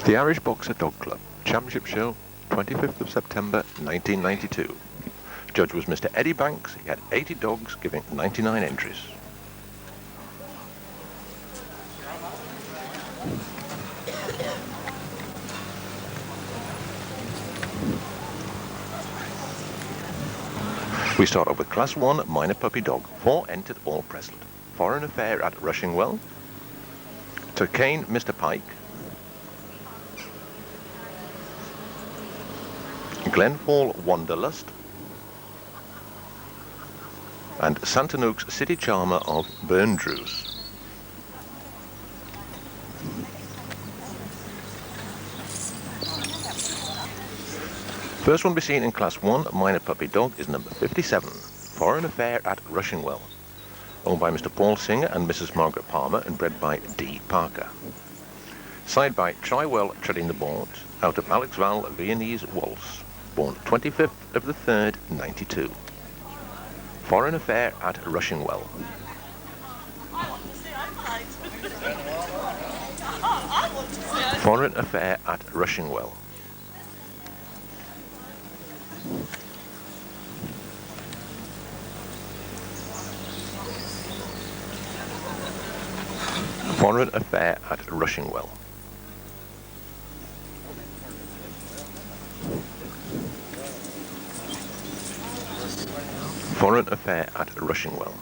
The Irish Boxer Dog Club Championship Show, 25th of September 1992. Judge was Mr. Eddie Banks. He had 80 dogs, giving 99 entries. We start off with Class 1 Minor Puppy Dog. 4 entered, all present. Foreign Affair at Rushingwell. Turkane Mr. Pike. Glenfall Wanderlust. And Santanook's City Charmer of Burndrews. First one to be seen in Class 1 Minor Puppy Dog is number 57, Foreign Affair at Rushingwell, owned by Mr. Paul Singer and Mrs. Margaret Palmer and bred by D. Parker. Side by Trywell Treading the Board, out of Alex Val Viennese Waltz, born 25th of the 3rd, 92. Foreign Affair at Rushingwell. Foreign Affair at Rushingwell. Foreign Affair at Rushingwell. Foreign Affair at Rushingwell.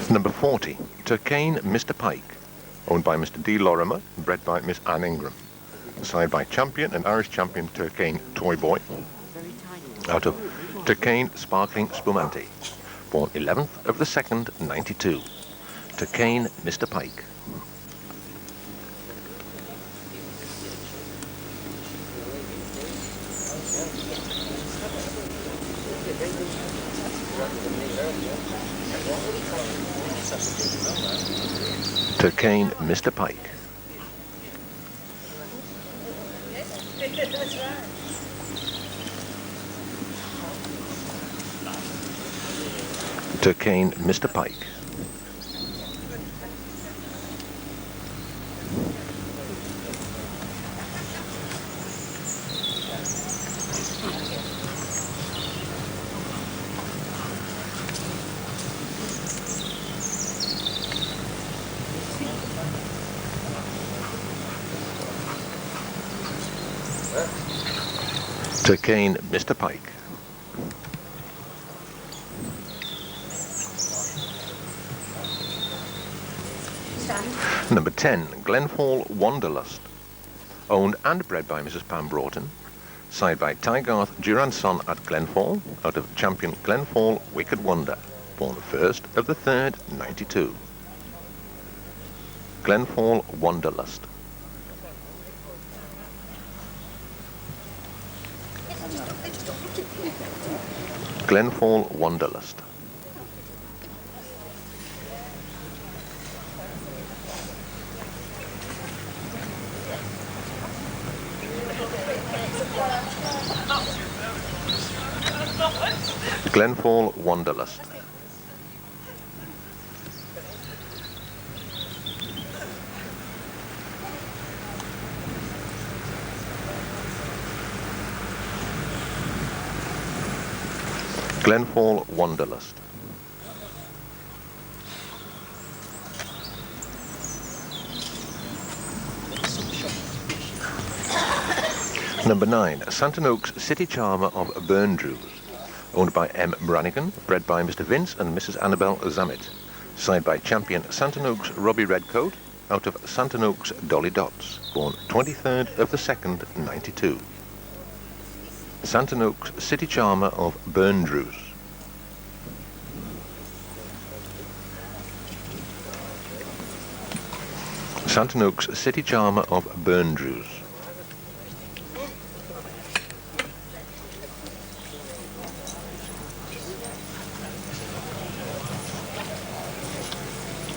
Number 40, Turkane Mr. Pike, owned by Mr. D. Lorimer, bred by Miss Anne Ingram. Side by Champion and Irish Champion Turkane Toy Boy, out of Turkane Sparkling Spumante, born 11th of the 2nd, 92. Turkane Mr. Pike. Turkane Mr. Pike. Turkane Mr. Pike. Turkane Mr. Pike. Number 10, Glenfall Wanderlust, owned and bred by Mrs. Pam Broughton, side by Tygarth Duranson at Glenfall, out of Champion Glenfall Wicked Wonder, born 1st of the 3rd, 92. Glenfall Wanderlust. Glenfall Wanderlust. Glenfall Wanderlust. Glenfall Wanderlust. Number 9, Santanook's City Charmer of Burndrews, owned by M. Brannigan, bred by Mr. Vince and Mrs. Annabel Zammit, side by Champion Santanook's Robbie Redcoat, out of Santanook's Dolly Dots, born 23rd of the 2nd, 92. Santanook's City Charmer of Burndrews. Santanook's City Charmer of Burndrews.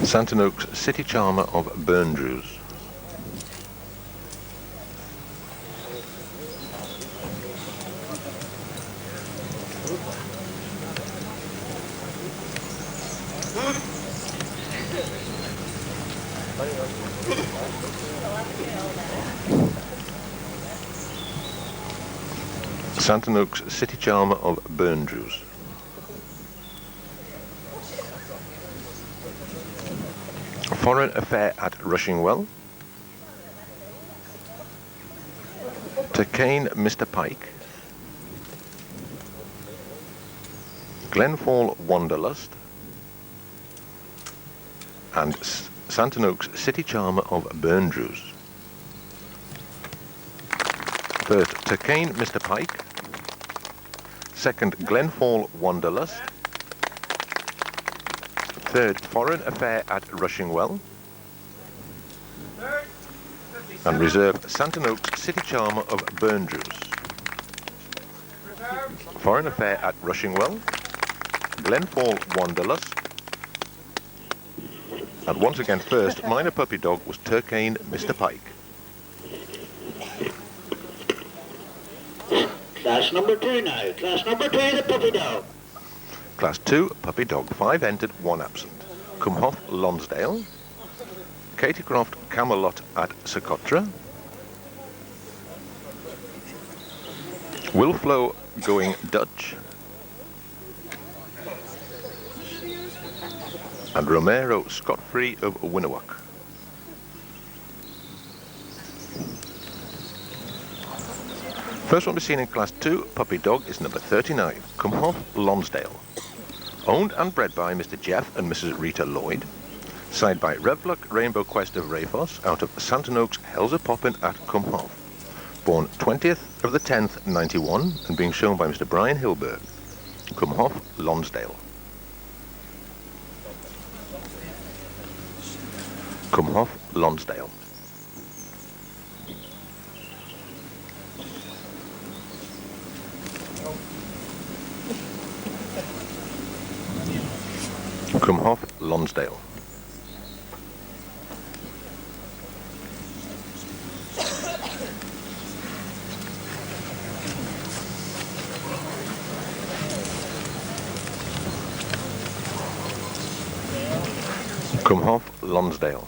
Santanook's City Charmer of Burndrews. Santanook's City Charmer of Burndrews. Foreign Affair at Rushingwell. Turkane Mr. Pike. Glenfall Wanderlust. And Santanook's City Charmer of Burndrews. First, Turkane Mr. Pike. Second, Glenfall Wanderlust. Third, Foreign Affair at Rushingwell. And reserve Santanook's City Charmer of Burndrews. Foreign Affair at Rushingwell. Glenfall Wanderlust. And once again first, Minor Puppy Dog was Turkane Mr. Pike. Class number 2 now. Class number 2, the Puppy Dog. Class 2, Puppy Dog, 5 entered, 1 absent. Cumhoff Lonsdale. Katycroft Camelot at Socotra. Wilflow Going Dutch. And Romero Scot-Free of Winawak. First one to be seen in Class 2, Puppy Dog, is number 39, Cumhoff Lonsdale. Owned and bred by Mr. Jeff and Mrs. Rita Lloyd. Signed by Revluck Rainbow Quest of Rafos out of Santanook's Hells A-Poppin' at Cumhoff. Born 20th of the 10th, 91, and being shown by Mr. Brian Hilberg. Cumhoff Lonsdale. Cumhoff Lonsdale. Cumhoff Lonsdale. Cumhoff Lonsdale.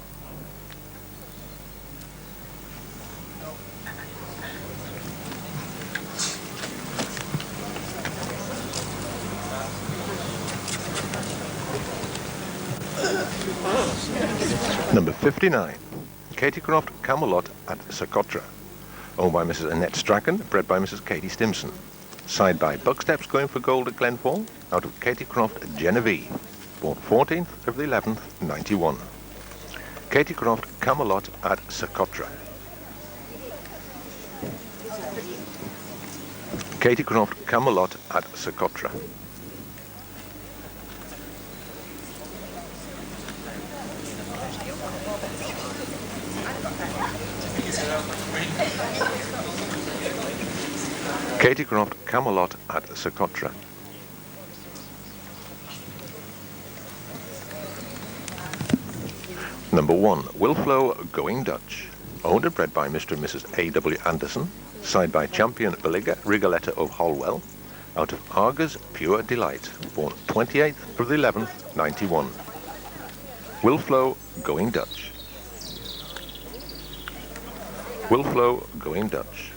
Number 59, Katycroft Camelot at Socotra. Owned by Mrs. Annette Strachan, bred by Mrs. Katie Stimson. Signed by Bucksteps Going for Gold at Glenfall, out of Katycroft Genevieve. Born 14th of the 11th, 91. Katycroft Camelot at Socotra. Katycroft Camelot at Socotra. Katycroft Camelot at Socotra. Number 1, Wilflow Going Dutch. Owned and bred by Mr. and Mrs. A.W. Anderson. Signed by Champion Beliga Rigoletto of Holwell. Out of Argus Pure Delight. Born 28th of the 11th, 91. Wilflow Going Dutch. Wilflow Going Dutch.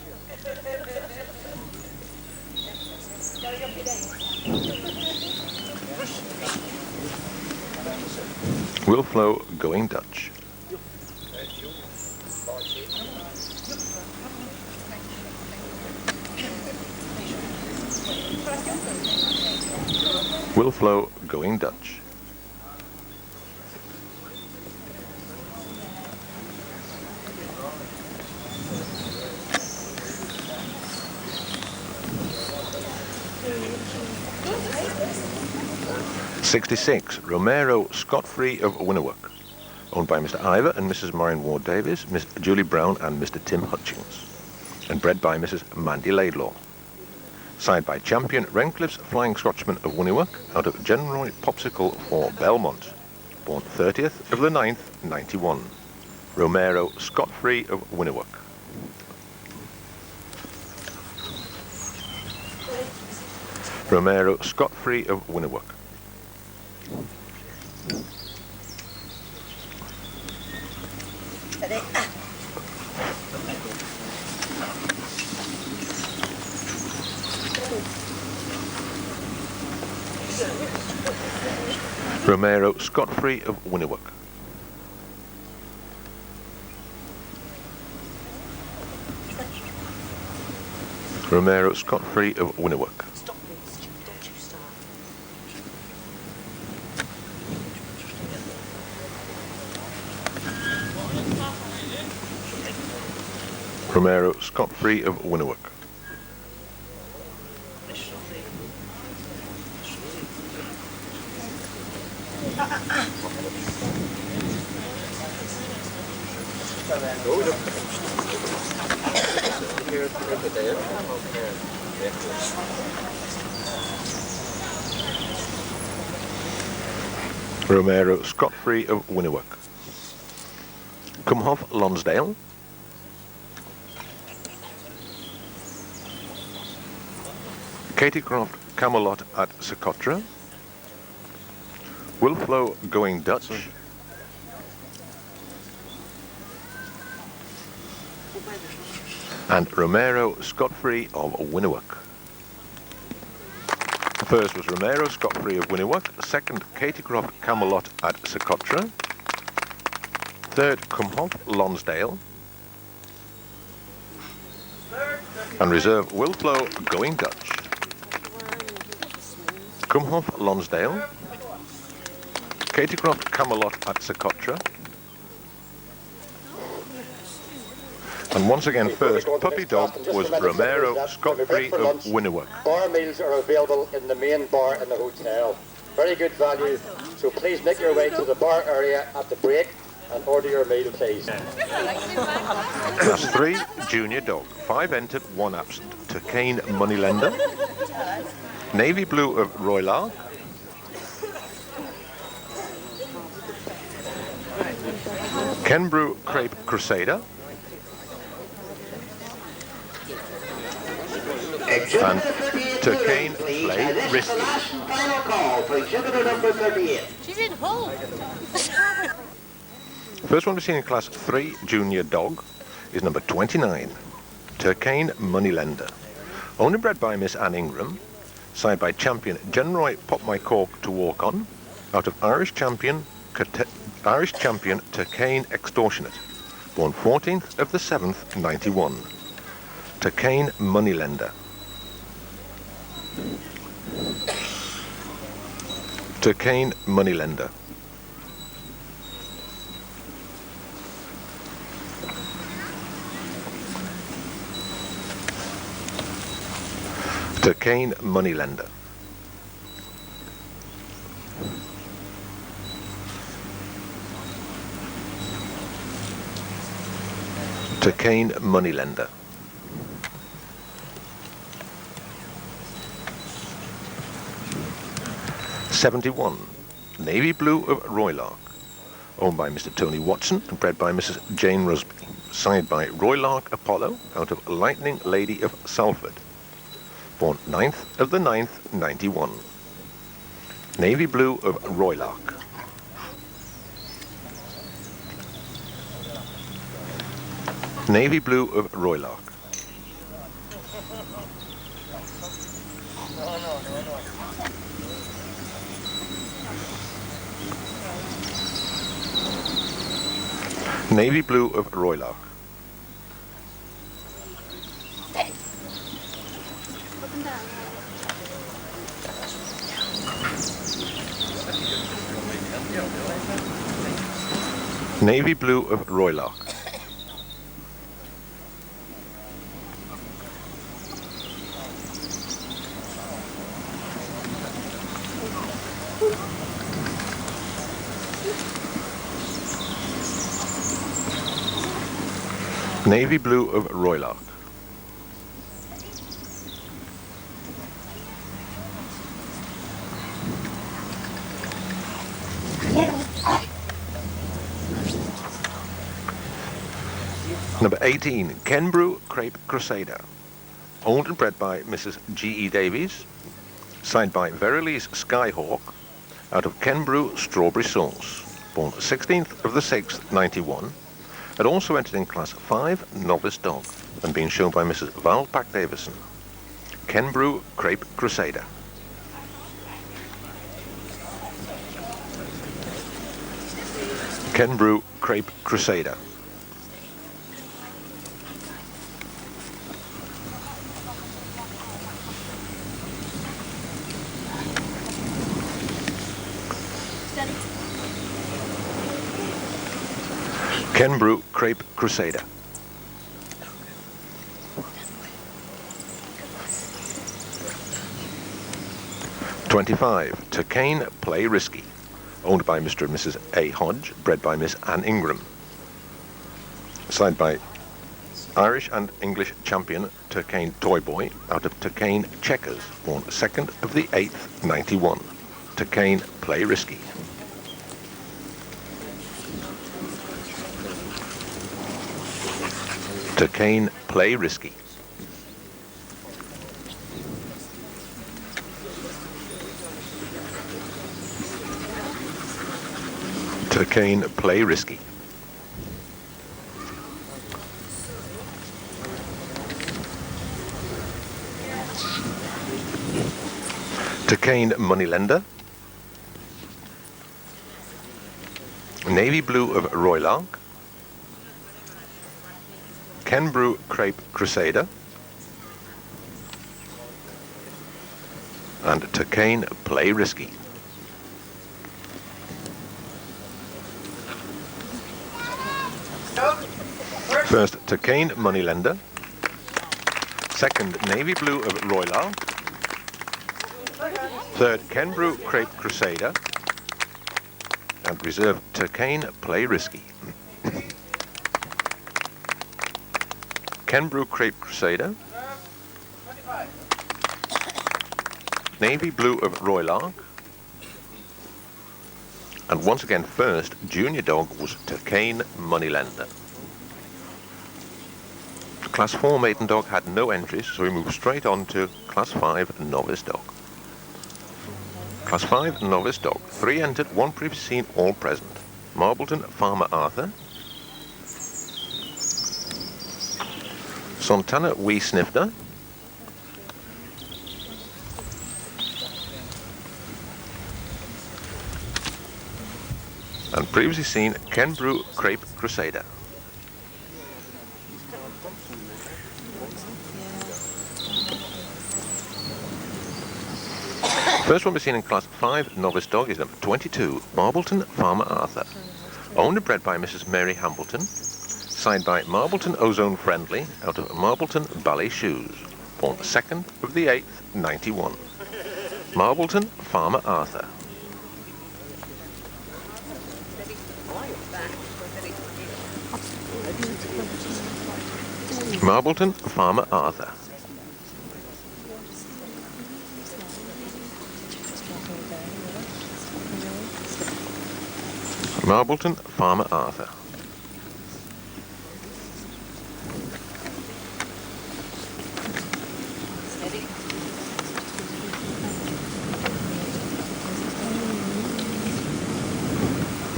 Wilflow Going Dutch. Wilflow Going Dutch. '66, Romero Scot-Free of Winawak. Owned by Mr. Ivor and Mrs. Maureen Ward Davies, Miss Julie Brown and Mr. Tim Hutchings. And bred by Mrs. Mandy Laidlaw. Signed by Champion Rencliffe's Flying Scotchman of Winawak, out of General Popsicle for Belmont. Born 30th of the 9th, 91. Romero Scot-Free of Winawak. Romero Scot-Free of Winawak. Romero Scot-Free of Winniwook. Romero Scot-Free of Winniwook. Stop being stupid, don't you start. Romero Scot-Free of Winniwook. Romero Scot-Free of Winniwook. Cumhoff Lonsdale. Katie Croft Camelot at Socotra. Wilflow Going Dutch. And Romero Scot-Free of Winniwook. First was Romero Scot-Free of Winniwook. Second, Katie Croft Camelot at Socotra. Third, Cumhoff Lonsdale. And reserve Wilflow Going Dutch. Cumhoff Lonsdale. Katie Croft Camelot at Socotra. And once again, first puppy dog was Romero Scot-Free of Winniwook. Bar meals are available in the main bar in the hotel. Very good value, so please make your way to the bar area at the break and order your meal, please. Class 3, Junior Dog. 5 entered, 1 absent. Turkane Moneylender. Navy Blue of Roylark. Kenbrew Crepe Crusader. And Turkane Flay Risky. Final call for exhibitor number 38. She's in Hull. First one we've seen in Class 3 Junior Dog is number 29, Turkane Moneylender. Owned and bred by Miss Anne Ingram, signed by champion Genroy Pop My Cork to Walk On, out of Irish champion Turkane Extortionate, born 14th of the 7th, 91. Turkane Moneylender. Turkane Moneylender. Turkane Moneylender. Turkane Moneylender. '71, Navy Blue of Roylark, owned by Mr. Tony Watson and bred by Mrs. Jane Rusby, signed by Roylark Apollo out of Lightning Lady of Salford, born 9th of the 9th, 91. Navy Blue of Roylark. Navy Blue of Roylark. Navy Blue of Roylark. Navy Blue of Roylark. Navy Blue of Roylark. Number 18, Kenbrew Crepe Crusader, owned and bred by Mrs. G.E. Davies, signed by Verily's Skyhawk, out of Kenbrew Strawberry Sauce, born 16th of the 6th, 91, had also entered in Class 5 Novice Dog, and being shown by Mrs. Val Pack Davison. Kenbrew Crepe Crusader. Kenbrew Crepe Crusader. Kenbrew Crepe Crusader. $25. Turkane Play Risky. Owned by Mr. and Mrs. A. Hodge, bred by Miss Anne Ingram. Signed by Irish and English champion Turkane Toy Boy out of Turkane Checkers, born 2nd of the 8th, 91. Turkane Play Risky. Turkane Play Risky. Turkane Play Risky. Turkane Moneylender. Navy Blue of Roylark. Kenbrew Crepe Crusader. And Turkane Play Risky. First, Turkane Moneylender. Second, Navy Blue of Roylark. Third, Kenbrew Crepe Crusader. And reserve Turkane Play Risky. Kenbrew Crepe Crusader. Navy Blue of Roylark. And once again, first junior dog was Turkane Moneylender. Class 4 maiden dog had no entries, so we move straight on to Class 5 novice dog. Class 5 novice dog. 3 entered, 1 previously seen, all present. Marbleton Farmer Arthur. Santana Wee Snifter. And previously seen Kenbrew Crepe Crusader. First one we've seen in Class 5 novice dog is number 22, Marbleton Farmer Arthur. Owned and bred by Mrs. Mary Hambleton. Signed by Marbleton Ozone Friendly out of Marbleton Ballet Shoes. Born 2nd of the 8th, 91. Marbleton Farmer Arthur. Marbleton Farmer Arthur. Marbleton Farmer Arthur.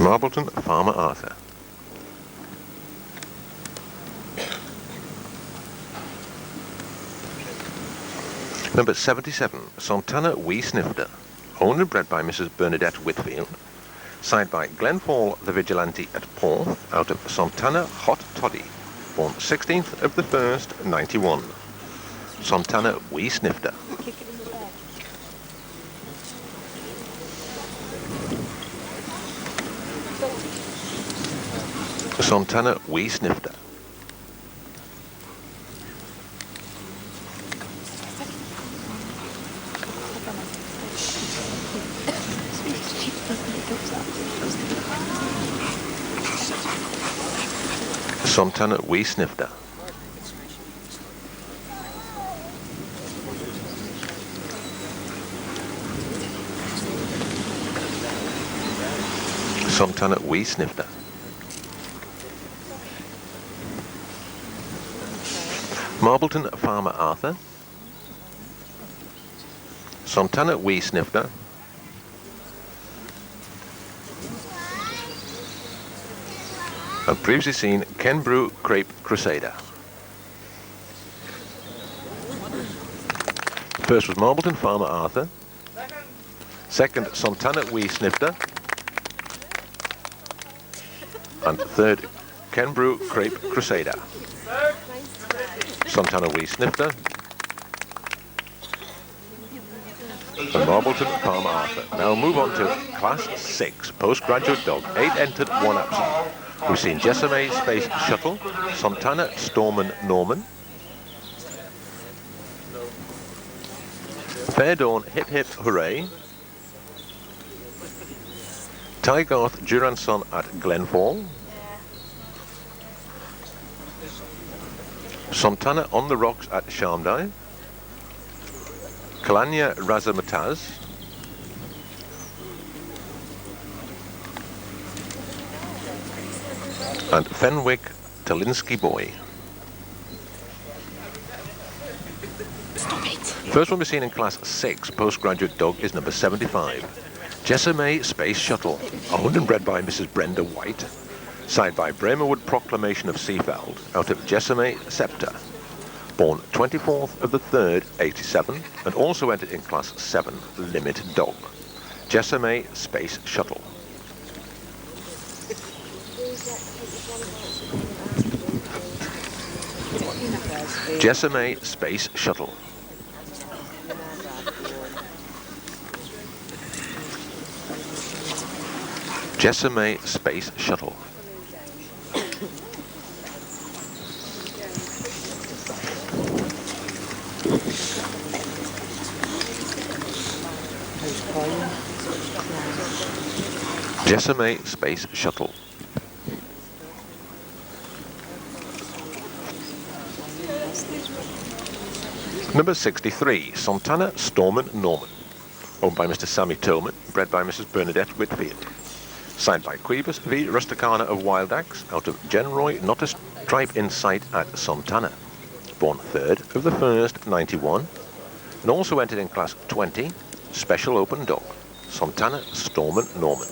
Marbleton Farmer Arthur. Number 77, Santana Wee Snifter. Owned and bred by Mrs. Bernadette Whitfield. Signed by Glenfall the Vigilante at Porth out of Santana Hot Toddy. Born 16th of the 1st, 91. Santana Wee Snifter. Santana Wee Snifter. Santana Wee Snifter. Santana Wee Snifter. Marbleton Farmer Arthur. Santana Wee Snifter. And previously seen Kenbrew Crepe Crusader. First was Marbleton Farmer Arthur. Second, Santana Wee Snifter. And third, Kenbrew Crepe Crusader. Santana Wee Snifter. And Marbleton Palmer Arthur. Now move on to Class 6, Postgraduate Dog. 8 entered, 1 absent. We've seen Jessame Space Shuttle, Santana Storman Norman, Fair Dawn Hip Hip Hooray, Tygarth Duranson at Glenfall, Santana on the Rocks at Sharmdai, Kalanya Razamataz, and Fenwick Talinsky Boy. First one we've seen in Class 6 Postgraduate Dog is number 75, Jessame Space Shuttle, owned and bred by Mrs. Brenda White, signed by Bremerwood Proclamation of Seafeld, out of Jessame Scepter, born 24th of the 3rd, 87, and also entered in Class 7 Limit Dog, Jessame Space Shuttle. Jessame Space Shuttle. Jessame Space Shuttle. Jessame Space Shuttle. Number 63, Santana Storman Norman, owned by Mr. Sammy Tillman, bred by Mrs. Bernadette Whitfield. Signed by Quibus V. Rusticana of Wildax, out of Genroy, not a stripe in sight at Santana. Born 3rd of the 1st, 91, and also entered in Class 20, Special Open Dog, Santana Storman Norman.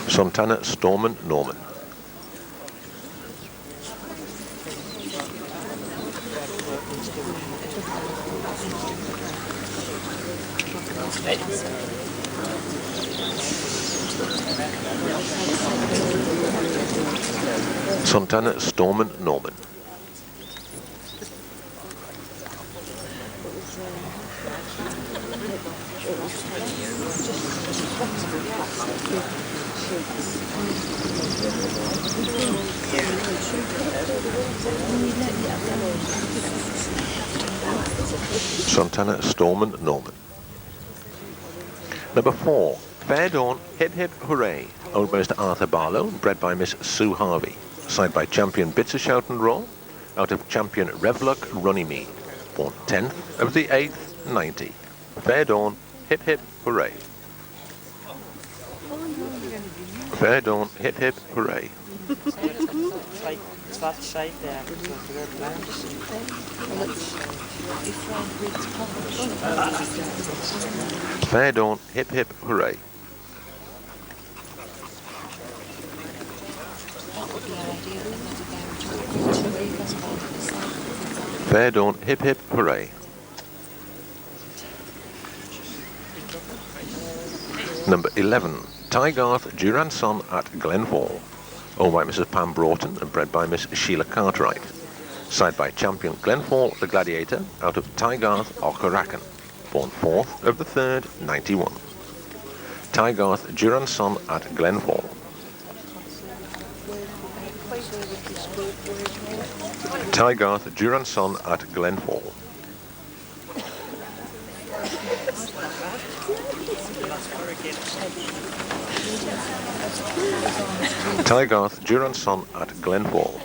Santana Storman Norman. Santana Storman Norman. Santana Storman Norman. Number 4, Fair Dawn Hip Hip Hooray, owned by Mr. Arthur Barlow, bred by Miss Sue Harvey, signed by Champion Bitzershout and Raw, out of Champion Revluck Runnymede, born 10th of the 8th, 90. Fair Dawn Hip Hip Hooray. Fair Dawn Hip Hip Hooray. Fair Dawn Hip Hip Hooray. Fair Dawn Hip Hip Hooray. Number 11, Tygarth Duranson at Glenfall, owned by Mrs. Pam Broughton and bred by Miss Sheila Cartwright. Signed by Champion Glenfall the Gladiator, out of Tygarth Ocharakan, born 4th of the 3rd, 91. Tygarth Duranson at Glenfall. Tygarth Duranson at Glenfall. Tygarth Duranson at Glenfall.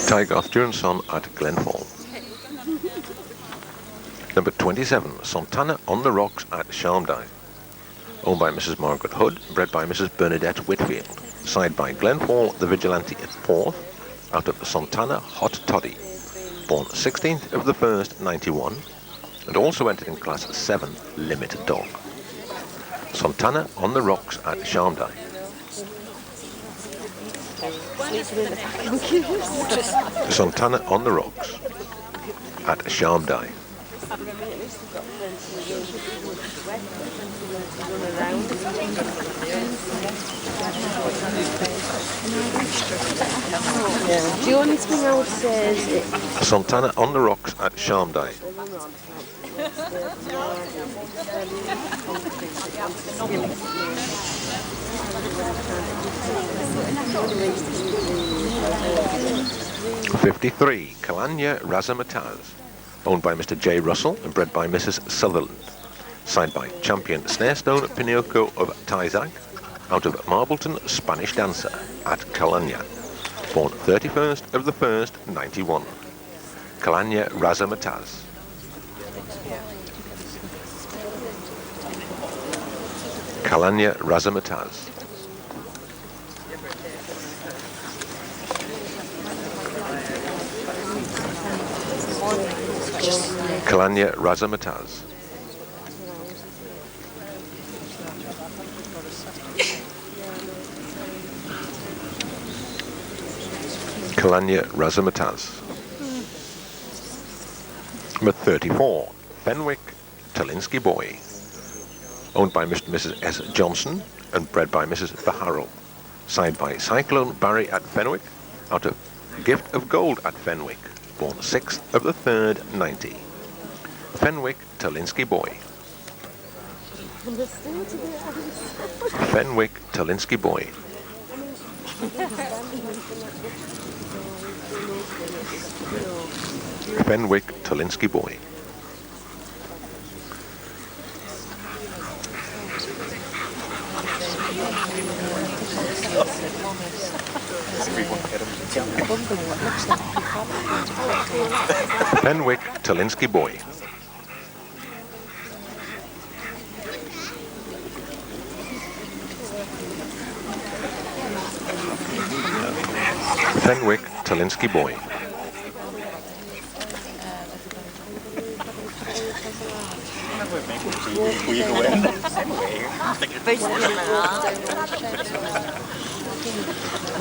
Tygarth Duranson at Glenfall. Number 27, Santana on the Rocks at Sharmdai, owned by Mrs. Margaret Hood, bred by Mrs. Bernadette Whitfield, signed by Glenfall the Vigilante at 4th, out of Santana Hot Toddy, born 16th of the 1st, 91, and also entered in Class 7 Limit Dog. Santana on the Rocks at Sharmdai. Santana on the Rocks at Sharmdai. The only thing I would say is Santana on the Rocks at Sharmdai. '53, Kalanya Razamataz, owned by Mr. J. Russell and bred by Mrs. Sutherland. Signed by champion Snarestone Pinocchio of Tyzag, out of Marbleton Spanish Dancer at Kalanya. Born 31st of the 1st, 91. Kalanya Razamataz. Kalanya Razamataz. Kalanya Razamataz. Kalanya Razamataz. Number 34, Fenwick Talinsky Boy, owned by Mr. and Mrs. S. Johnson and bred by Mrs. Baharrell. Signed by Cyclone Barry at Fenwick, out of Gift of Gold at Fenwick, born 6th of the 3rd, 90. Fenwick Talinsky Boy. Fenwick Talinsky Boy. Fenwick Talinsky Boy. Fenwick Talinsky Boy. Fenwick Talinsky Boy.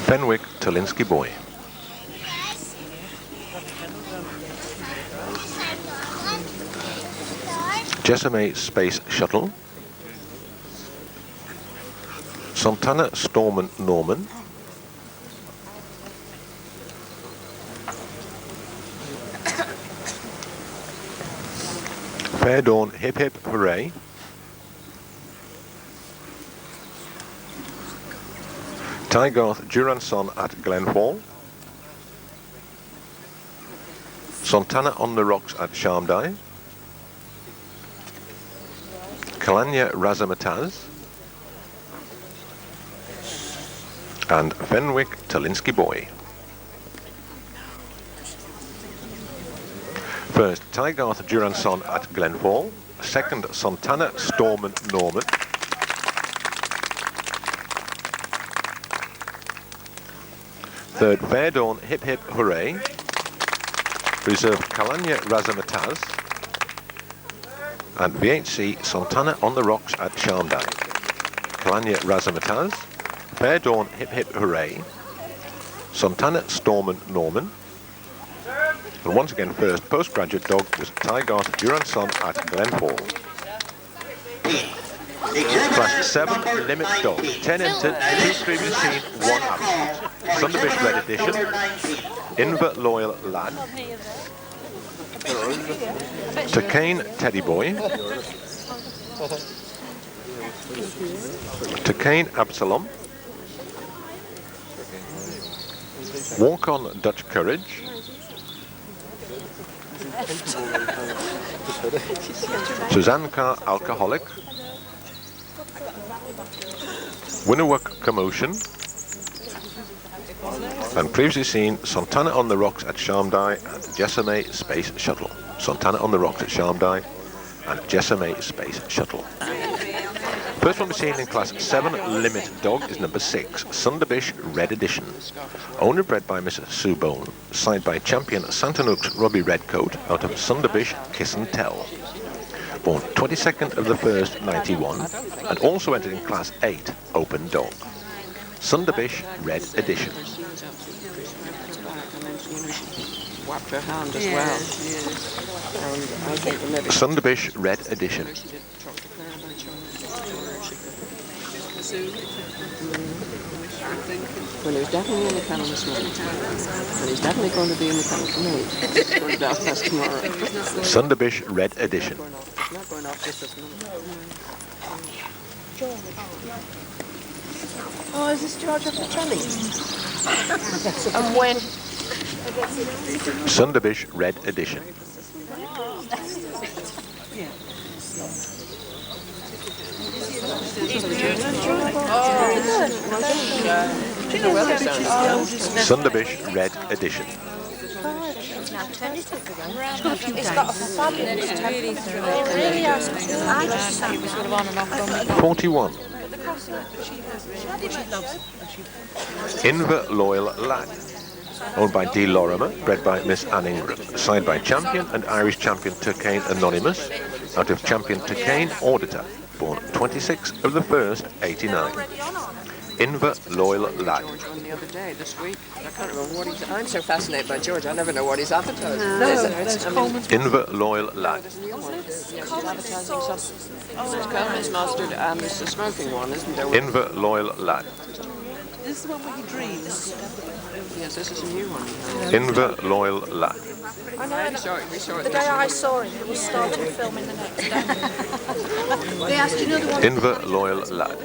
Fenwick Talinsky Boy. Jessame Space Shuttle. Santana Storman Norman. Fair Dawn Hip Hip Hooray. Tygarth Duranson at Glenfall. Santana on the Rocks at Sharmdai. Kalanya Razamataz. And Fenwick Talinsky Boy. First, Tygarth Duranson at Glenfall. Second, Santana Storman Norman. Third, Fair Dawn Hip Hip Hooray. Reserve Kalanya Razamataz. And VHC Santana on the Rocks at Sharmdai. Kalanya Razamataz. Fair Dawn Hip Hip Hooray. Santana Storman Norman. And once again, first postgraduate dog was Tygarth Duranson at Glenfall. Class 7 limit dog, 10 entered, 2 previously seen, 1 absent. Sunderbish Red Edition, Inver Loyal Lad, Takane Teddy Boy, Takane Absalom, Walk On Dutch Courage, Suzanka Alcoholic, Winnerwork Commotion, and previously seen Santana on the Rocks at Sharmdai and Jessame Space Shuttle. Santana on the Rocks at Sharmdai and Jessame Space Shuttle. First one we've seen in Class 7 Limit Dog is number 6, Sunderbish Red Edition. Owner bred by Miss Sue Bone, signed by champion Santanuk's Robbie Redcoat out of Sunderbish Kiss and Tell. Born 22nd of the 1st, 91, and also entered in Class 8 Open Dog. Sunderbish Red Edition. She was absolutely crisp at back, and then she whacked her hand as well. And I think that maybe Sunderbish Red Edition. she did talk to Claire about where she could. Well, he was definitely in the kennel this morning, and he's definitely going to be in the kennel tonight. He's going to Belfast tomorrow. Sunderbish Red Edition. It's not going off just this minute. Oh, is this George off the telly? And when? Sunderbish Red Edition. Sunderbish Red Edition. It's got a fabulous temper. It really has. I just thought it was sort of on and off. 41. Inver Loyal Lad. Owned by D. Lorimer, bred by Miss Anne Ingram. Signed by Champion and Irish Champion Turkane Anonymous. Out of Champion Turkane Auditor. Born 26 of the 1st, 89. Inver Loyal Lad. George won the other day, this week. I can't remember what he's... I'm so fascinated by George, I never know what he's advertising. Inver Loyal Lad. There's a new one. He's advertising something. There's Coleman's Mustard and there's the smoking one, isn't there? Inver Loyal Lad. This is the one where he dreams. Yes, this is a new one. Inver Loyal Lad. I know. We saw it The day I saw it, it was starting filming the next day. They asked, you know the one... Inver Loyal Lad.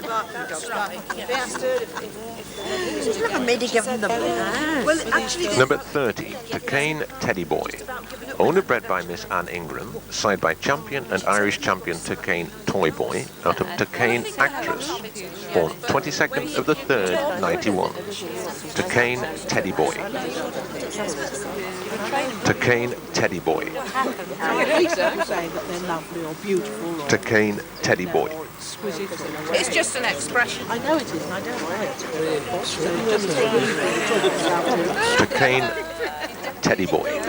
They asked her if... never made give them the... Well, actually... Number 30, Turkane Teddy Boy. Owned and bred by Miss Anne Ingram, signed by Champion and Irish Champion Turkane Toy Boy, out of Turkane Actress, born 22nd of the 3rd, 91. Turkane Teddy Boy. Turkane Teddy Boy. Please don't say that they're lovely or beautiful or Turkane Teddy Boy. exquisite. It's just an expression. I know it is, and I don't like it. Turkane Teddy Boy. A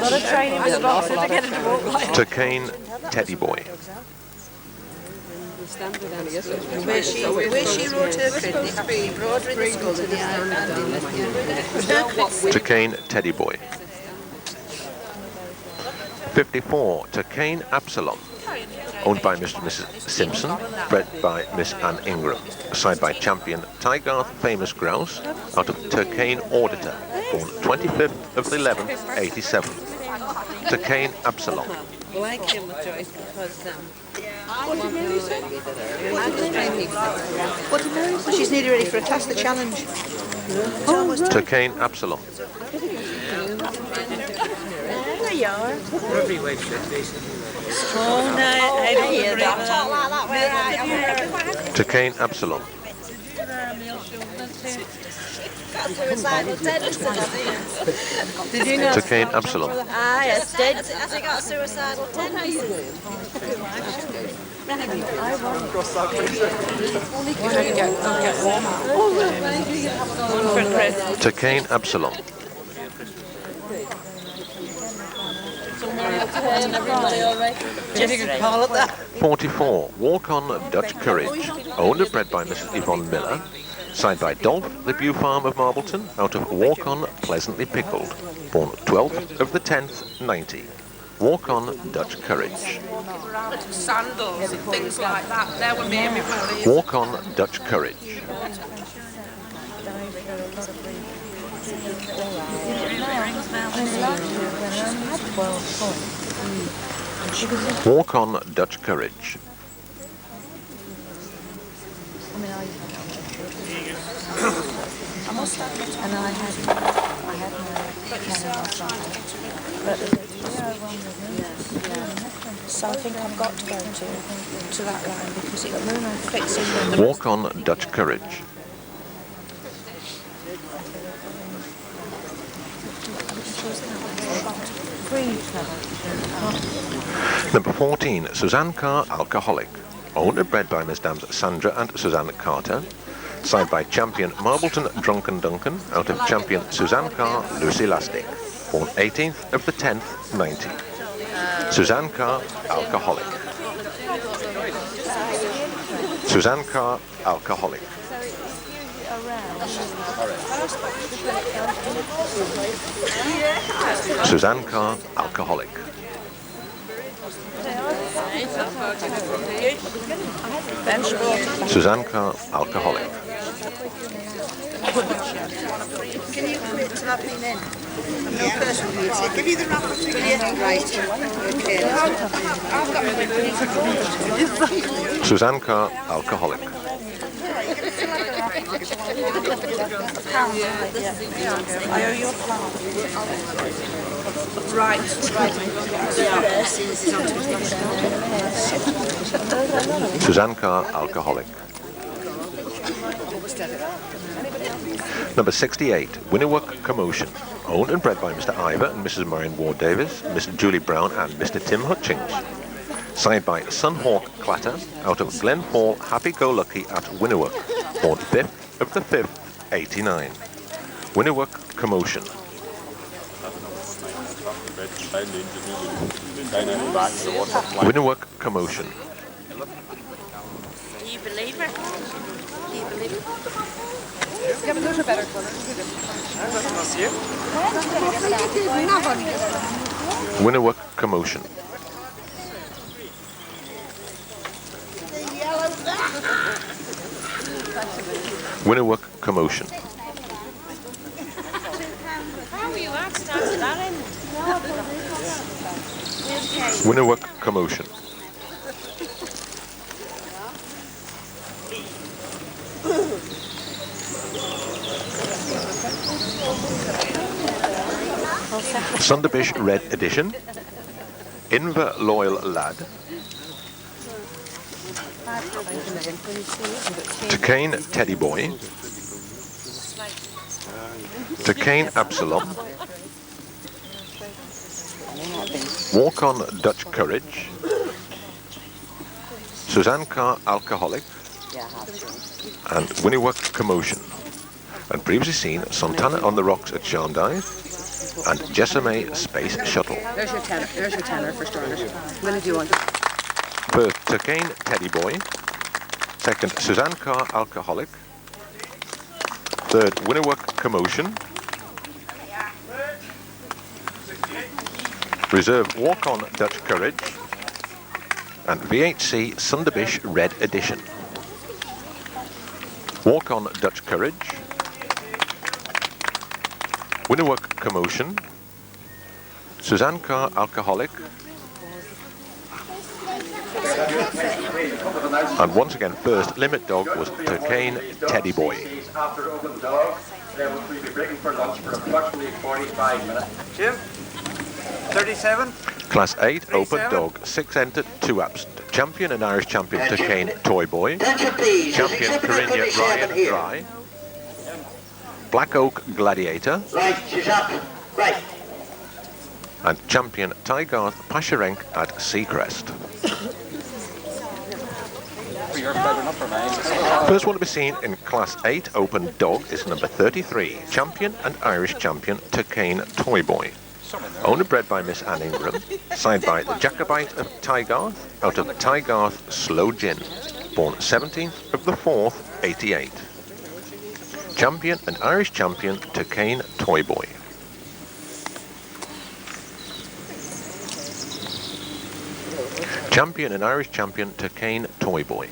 lot of training with a lot of to get him to walk like that. Turkane Teddy Boy. Where she wrote her crit, they brought her in the school to the island. Turkane Teddy Boy. 54, Turkane Absalom. Owned by Mr. and Mrs. Simpson, bred by Miss Anne Ingram. Signed by Champion Tygarth Famous Grouse, out of Turkane Auditor, born 25th of the 11th, 87. Turkane Absalom. Like him the choice because She's nearly ready for a test, the challenge. Turkane Absalom. There you are. oh no, I don't agree. Turkane Absalom. Suicidal tendencies, Did you know? Turkane Absalom. Ah, yes, did. Has he got suicidal tendencies? Turkane Absalom. Getting a call at that. 44, Walk On Dutch Courage. Owned and bred by Mrs. Yvonne Miller. Signed by Dolph, the Bew Farm of Marbleton, out of Walk On Pleasantly Pickled. Born 12th of the 10th, 90. Walk On Dutch Courage. Sandals and things like that. There would be everybody. Walk On Dutch Courage. Walk On Dutch Courage. So I think I've got to go to that line because it fits in with the... Walk On Dutch Courage. Number 14, Suzanne Carr Alcoholic. Owned and bred by Miss Dams Sandra and Suzanne Carter. Signed by Champion Marbleton Drunken Duncan, out of Champion Suzanne Carr Lucy Lasting. Born 18th of the 10th, 90. Suzanne Carr Alcoholic. Suzanne Carr, alcoholic. Suzanne Carr, alcoholic. Suzanne Carr, alcoholic. Can you flip to that pin in? No person will say, give you the wrapper to you. Right. Okay. I've got Suzanne Carr, alcoholic. I owe you a pound. Right. Suzanne Carr, alcoholic. Number 68, Winnewook Commotion. Owned and bred by Mr. Ivor and Mrs. Marion Ward Davis, Mr. Julie Brown and Mr. Tim Hutchings. Signed by Sunhawk Clatter out of Glen Hall Happy-Go-Lucky at Winnewook, born 5th of the 5th, 89. Winnewook Commotion. Winnewook Commotion. Do you believe it? Do you believe it? Yeah, but those are better colours. Winnewook Commotion. Winnewook Commotion. How are you at? Started that end. Winnewook Commotion. Sunderbish Red Edition. Inver Loyal Lad. Takane Teddy Boy. Takane Absalom. Walk on Dutch Courage. Suzanne Carr Alcoholic. And Winnewook Commotion. And previously seen Santana on the Rocks at Sharndive and Jessame Space Shuttle. There's your tenner for starters. I'm going to do one. First, Takane Teddy Boy. Second, Suzanne Carr Alcoholic. Third, Winnewook Commotion. Reserve Walk on Dutch Courage. And VHC Sunderbish Red Edition. Walk on Dutch Courage. Winnewook Commotion. Suzanne Carr Alcoholic. And once again, first limit dog was Takane Teddy Boy. After open dog, then we'll be breaking for lunch for approximately 45 minutes. Jim? 37? Class 8, open dog, 6 entered, 2 absent. Champion and Irish champion Takane Toy Boy. Champion Corinna Ryan Dry. Black Oak Gladiator. Right, she's up. Right. And champion Tygarth Pasharenk at Seacrest. First one to be seen in Class 8 Open Dog is number 33, champion and Irish champion Takane Toy Boy. Owned and bred by Miss Anne Ingram, signed by the Jacobite of Tygarth, out of Tygarth Slow Gin, born 17th of the 4th, 88. Champion and Irish champion Takane Toy Boy. Champion and Irish champion Takane Toy Boy.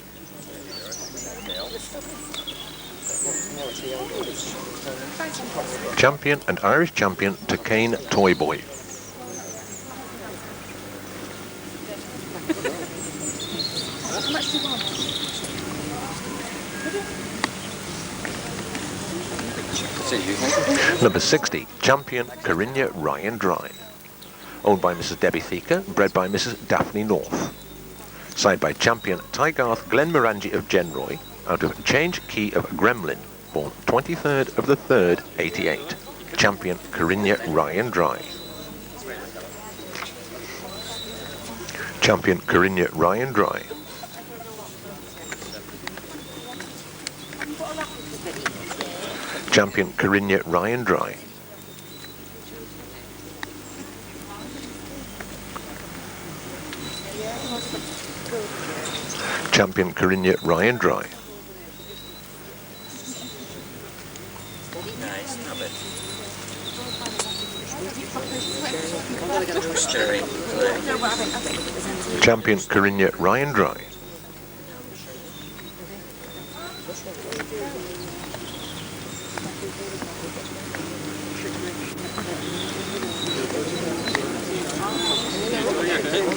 Champion and Irish champion Takane Toy Boy. Number 60, champion Corinna Ryan Dry. Owned by Mrs. Debbie Thieker, bred by Mrs. Daphne North. Signed by champion Tygarth Glenmorangie of Genroy, out of Change Key of Gremlin, born 23rd of the 3rd, 88. Champion Corinna Ryan Dry. Champion Corinna Ryan Dry. Champion Corinna Ryan Dry. Champion Carinya Ryan Dry. Champion Carinya Ryan Dry.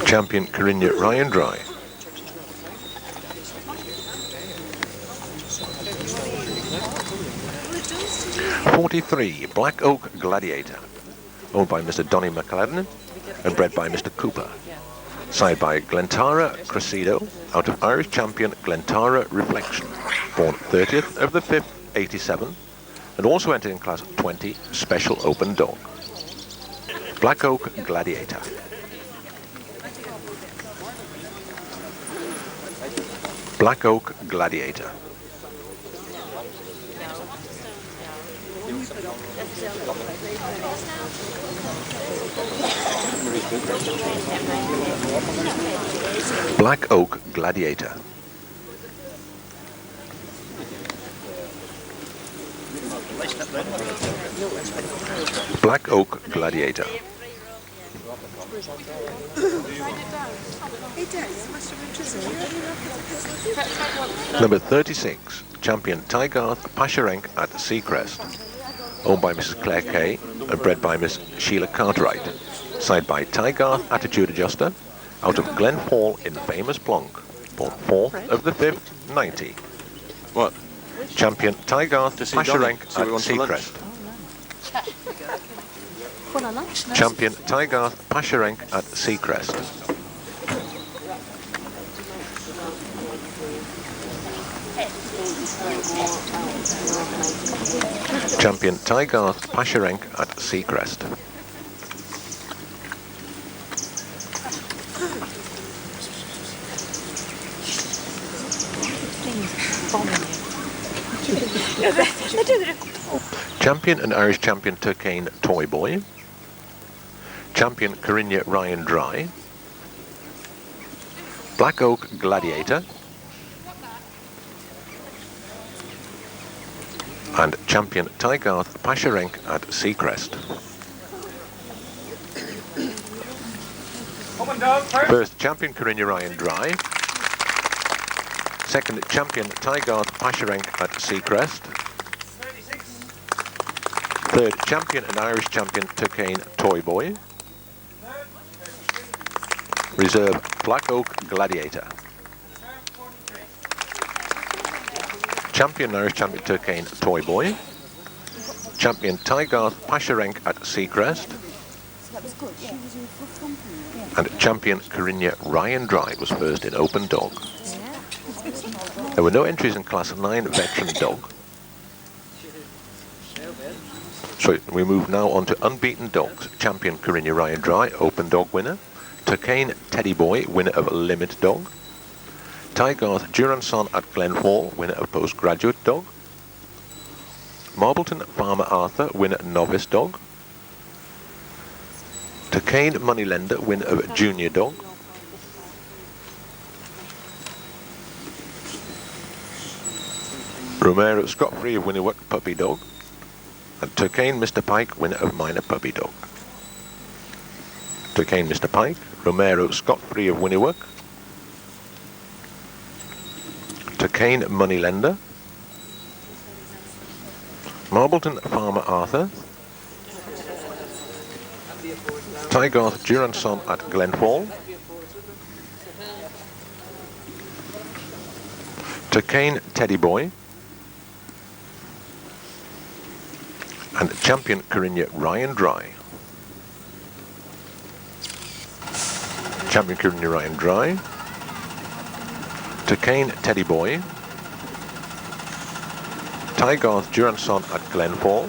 Champion Carinya Ryan Dry. '43 Black Oak Gladiator, owned by Mr. Donny McLaren and bred by Mr. Cooper. Side by Glentara Cressido, out of Irish champion Glentara Reflection, born 30th of the 5th, 87, and also entered in class 20 Special Open Dog. Black Oak Gladiator. Black Oak Gladiator. Black Oak Gladiator. Black Oak Gladiator. Number 36, Champion Tygarth Pasharenk at Seacrest, owned by Mrs. Claire Kay and bred by Miss Sheila Cartwright. Side by Tygarth Attitude Adjuster, out of Glenfall in Famous Plonk, born 4th of the 5th, 90. What? Champion Tygarth Pasharenk So we at want for lunch? Seacrest. Champion Tygarth Pasharenk at Seacrest. Champion Tygarth Pasharenk at Seacrest. Champion and Irish champion Turkane Toy Boy. Champion Carinya Ryan Dry. Black Oak Gladiator. And champion Tygarth Pasharenk at Seacrest. First, champion Carinya Ryan Dry. Second, champion Tygarth Pasharenk at Seacrest. Third, champion and Irish champion Turkane Toy Boy. Reserve, Black Oak Gladiator. Champion and Irish champion Turkane Toy Boy. Champion Tygarth Pasharenk at Seacrest. And champion Carinya Ryan Dry was first in Open Dog. There were no entries in Class 9 Veteran Dog. So we move now on to Unbeaten Dogs. Champion Carinya Ryan Dry, Open Dog winner. Turkane Teddy Boy, winner of Limit Dog. Tygarth Duranson at Glenfall, winner of Postgraduate Dog. Marbleton Farmer Arthur, winner Novice Dog. Turkane Moneylender, winner of Junior Dog. Romero Scot-Free of Winniwook Puppy Dog. And Turkane Mr. Pike, winner of Minor Puppy Dog. Turkane Mr. Pike, Romero Scot-Free of Winniwook. Turkane Moneylender. Marbleton Farmer Arthur. Tygarth Duranson at Glenfall. Turkane Teddy Boy. And champion Carinya Ryan Dry. Champion Carinya Ryan Dry. Turkane Teddy Boy. Tygarth Duranson at Glenfall.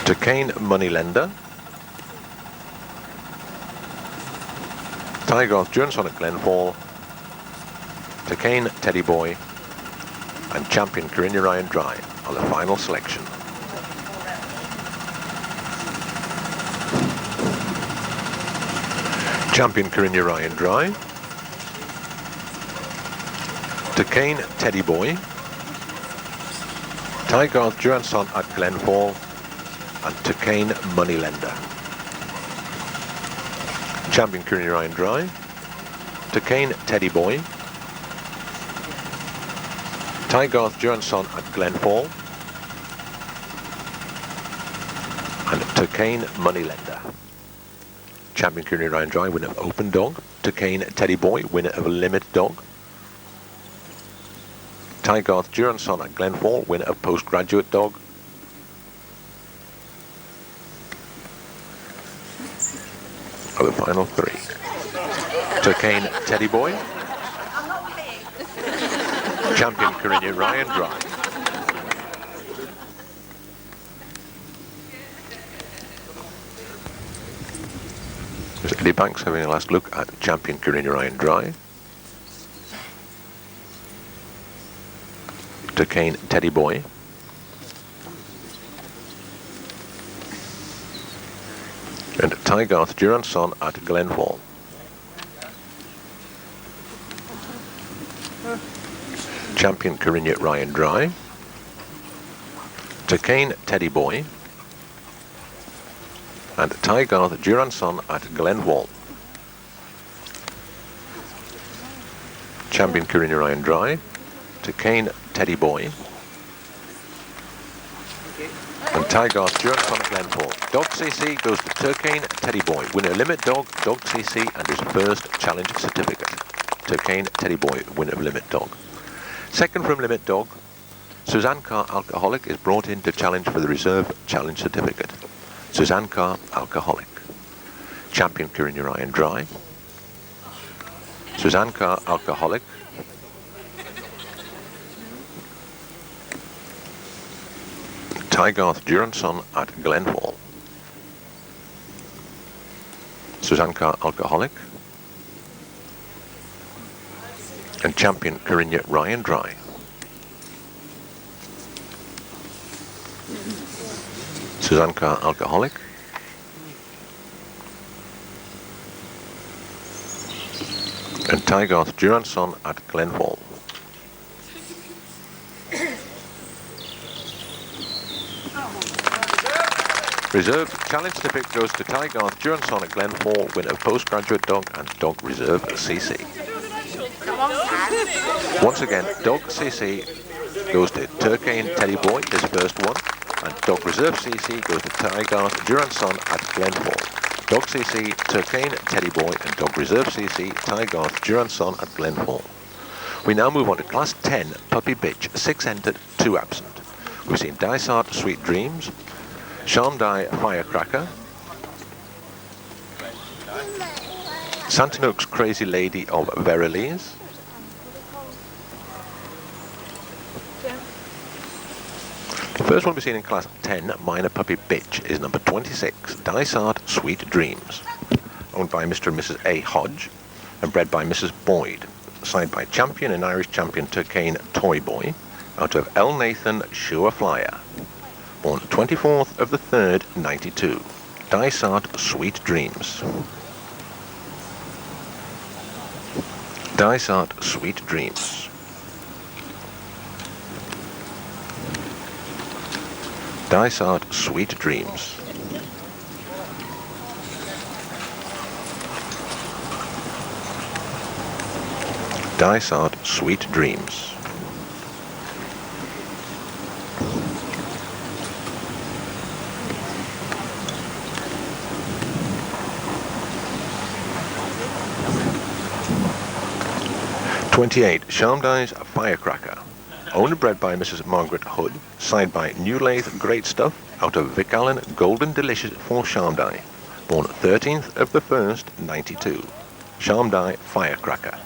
Turkane Moneylender. Tygarth Duranson at Glenfall. Turkane Teddy Boy. And champion Carinya Ryan Dry on the final selection. Champion Carinya Ryan Dry. Duquesne Teddy Boy. Tygarth Duranson at Glenfall. And Duquesne Moneylender. Champion Carinya Ryan Dry. Duquesne Teddy Boy. Tygarth Duranson at Glenfall. And Duquesne Moneylender. Champion Carinya Ryan Dry, winner of Open Dog. Duquesne Teddy Boy, winner of Limit Dog. Tygarth Duranson at Glenfall, winner of Postgraduate Dog. Are the final three. Duquesne Teddy Boy. Champion Carinya Ryan Dry. There's Eddie Banks having a last look at Champion Carinya Ryan Dry. Duquesne Teddy Boy. And Tygarth Duranson at Glenfall. Champion Carinya Ryan Dry. Duquesne Teddy Boy. And Tygarth Duranson at Glenfall. Champion Carinya Ryan Dry. Duquesne Teddy Boy. And Tygarth Duranson at Glenfall. Dog CC goes to Duquesne Teddy Boy. Winner Limit Dog, Dog CC, and his first challenge certificate. Duquesne Teddy Boy, winner of Limit Dog. Second from Limit Dog, Suzanne Carr Alcoholic is brought in to challenge for the reserve challenge certificate. Suzanne Carr Alcoholic. Champion Carinya Ryan Dry. Suzanne Carr Alcoholic. Tygarth Duranson at Glenfall. Suzanne Carr Alcoholic. And Champion Carinya Ryan Dry. Suzanne Carr Alcoholic. And Tygarth Duranson at Glenfall. Reserve challenge certificate goes to Tygarth Duranson at Glenfall, winner of Postgraduate Dog and Dog Reserve CC. Once again, Dog CC goes to Duquesne Teddy Boy, his first one, and Dog Reserve CC goes to Tygarth Duranson at Glenfall. Dog CC, Duquesne Teddy Boy, and Dog Reserve CC, Tygarth Duranson at Glenfall. We now move on to Class 10, Puppy Bitch, 6 entered, 2 absent. We've seen Dysart Sweet Dreams, Shamdai Firecracker, Santinook's Crazy Lady of Verilies, the first one we've seen in Class 10, Minor Puppy Bitch, is number 26, Dysart Sweet Dreams, owned by Mr. and Mrs. A. Hodge, and bred by Mrs. Boyd, signed by Champion and Irish Champion Duquesne Toy Boy, out of L. Nathan Sure Flyer. Born 24th of the 3rd, 92. Dysart Sweet Dreams. Dysart Sweet Dreams. Dysart Sweet Dreams. Dysart Sweet Dreams. '28, Shamdai's Firecracker, owned and bred by Mrs. Margaret Hood, signed by New Lathe Great Stuff, out of Vic Allen Golden Delicious for Shamdai, born 13th of the 1st, 92. Shamdai Firecracker.